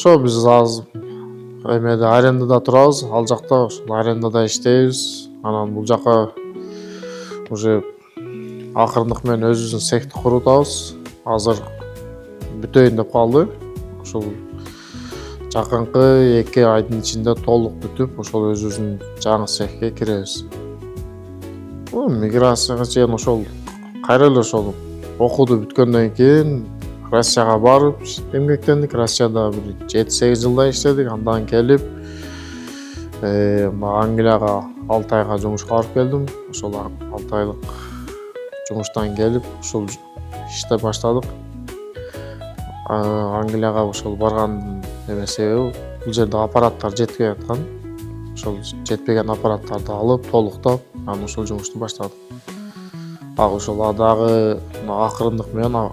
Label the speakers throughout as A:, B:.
A: ошо биз азыр эмеде арендада турабыз, ал жакта ошол арендада иштейбиз. Анан бул жака уже акырындык менен өзүбүздүн цехти куруп атабыз. Азыр бүтөйүн деп калды. Ошол жакынкы 2 айдын ичинде толук бүтүп, ошол өзүбүздүн жаңы цехке киребиз. Миграцияга чейин ошол кайра эле ошол окууду бүткөндөн кийин Россияга барып эмгектендик. Россияда бир 7-8 жылдай иштедик. Андан келип Англияга 6 айга жумушка барып келдим. Ошол 6 айлык жумуштан келип ушул иштеп баштадык. Англияга ошол баргандын себеби бул жерде аппараттар жетпей аткан. Ошол жетпеген аппараттарды алып, толуктап, анан ошол жумушту баштадык. Ошол дагы акырындык менен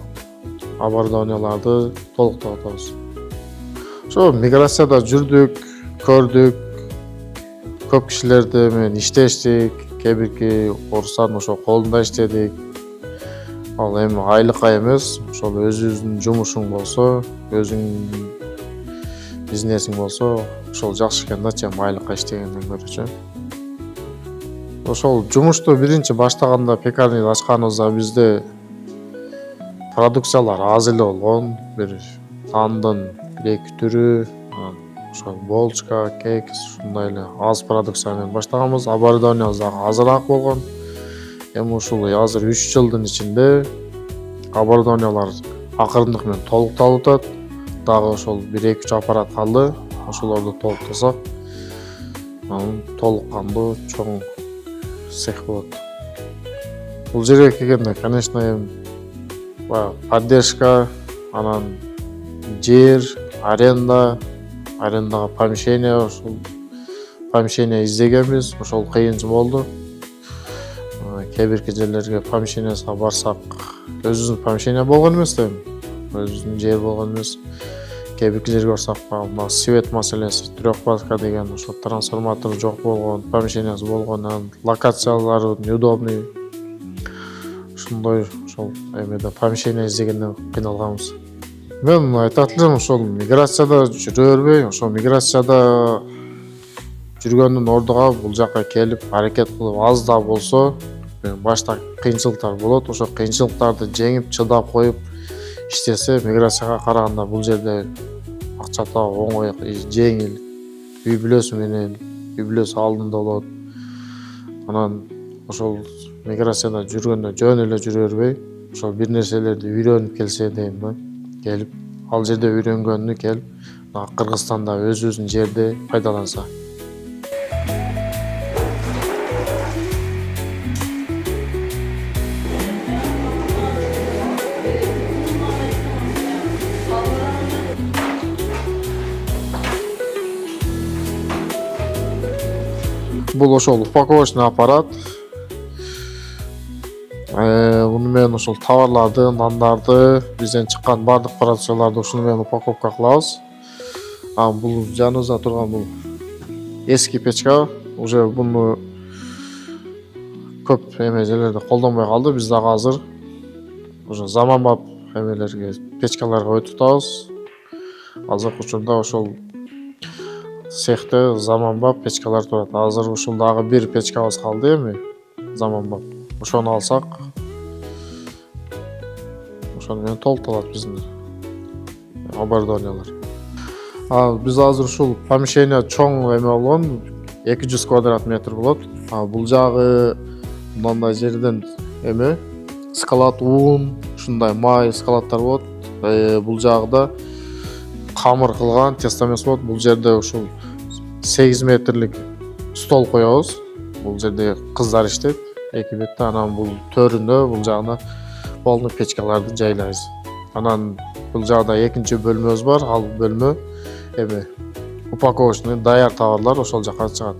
A: оборудованияларды толуктап атабыз. Ошо миграцияда жүрдүк, көрдүк, көп кишилерди менен иштештик, кээ бирки орустардын ошо колунда иштедик. Ал эми айлыкка эмес, ошол өзүбүздүн жумушуң болсо, өзүңдүн бизнесиң болсо, ошол жакшы экен да, чем айлыкка иштегенден көрөчү. Ошол жумушту биринчи баштаганда пекарниди ачканыбызда бизде продукциялар аз эле болгон. Бир тандын 1-2 түрү, ошол булочка, кекс, ушундай эле аз продукция менен баштаганбыз. Оборудованиябыз дагы азыраак болгон. Эми ушул азыр 3 жылдын ичинде оборудованиялар акырындык менен толукталып атат. Дагы ошол 1-2 аппарат калды. Ошолорду толуктасак, анан толуккандуу чоң цех болот. Бул жерге келгенде, конечно, эми поддержка, анан жер, арендага помещение, ошол помещение издегенбиз. Ошол кыйын болду. Кээ бирки жерлерге помещенияга барсак, өзүбүздүн помещение болгон эмес да, өзүбүздүн жер болгон эмес. Кээ бирки жерге барсак, мына свет маселеси, трёхпалатка деген ошо трансформатор жок болгон, помещениясы болгон, анан локациялары неудобный. Ошондой ошол эмеде помещение издегенде кыйналганбыз. Мен айтат элем, ошол миграцияда жүрө бербей, ошол миграцияда жүргөндүн ордуга бул жака келип аракет кылып, аз да болсо, башта кыйынчылыктар болот. Ошо кыйынчылыктарды жеңип, чыдап коюп иштесе, миграцияга караганда бул жерде акча табуу оңой, жеңил. Үй бүлөсү менен, үй бүлөсү алдында болот. Анан ошол миграцияда жүргөндө жөн эле жүрө бербей, ошол бир нерселерди үйрөнүп келсе дейм да. Келип, ал жерде үйрөнгөнүнү келип, Кыргызстанда өзүбүздүн жерде пайдаланса. Бул ошол упаковочный аппарат. Муну менен ошол товарларды, нандарды, бизден чыккан бардык продукцияларды ушуну менен упаковка кылабыз. Бул жаныбызда турган бул эски печка. Уже буну көп жерлерде колдонбой калды. Биз дагы азыр уже заманбап печкаларга өтүп атабыз. Азыркы учурда ошол цехте заманбап печкалар турат. Азыр ушул дагы бир печкабыз калды эми, заманбап. Ошону алсак, ошону менен толукталат биздин оборудованиялар. Биз азыр ушул помещение чоң эме болгон, 200 квадрат метр болот. Бул жагы мындай жерден скалат, ун, ушундай май скалаттар болот. Бул жагда камыр кылган тестомес болот. Бул жерде ушул 8 метрлик стол коебуз. Бул жерде кыздар иштейт, 2 бетте. Анан бул төрүндө, бул жагына полный печкаларды жайлайбыз. Анан бул жагда экинчи бөлмөбүз бар. Ал бөлмө упаковочный даяр товарлар ошол жака чыгат.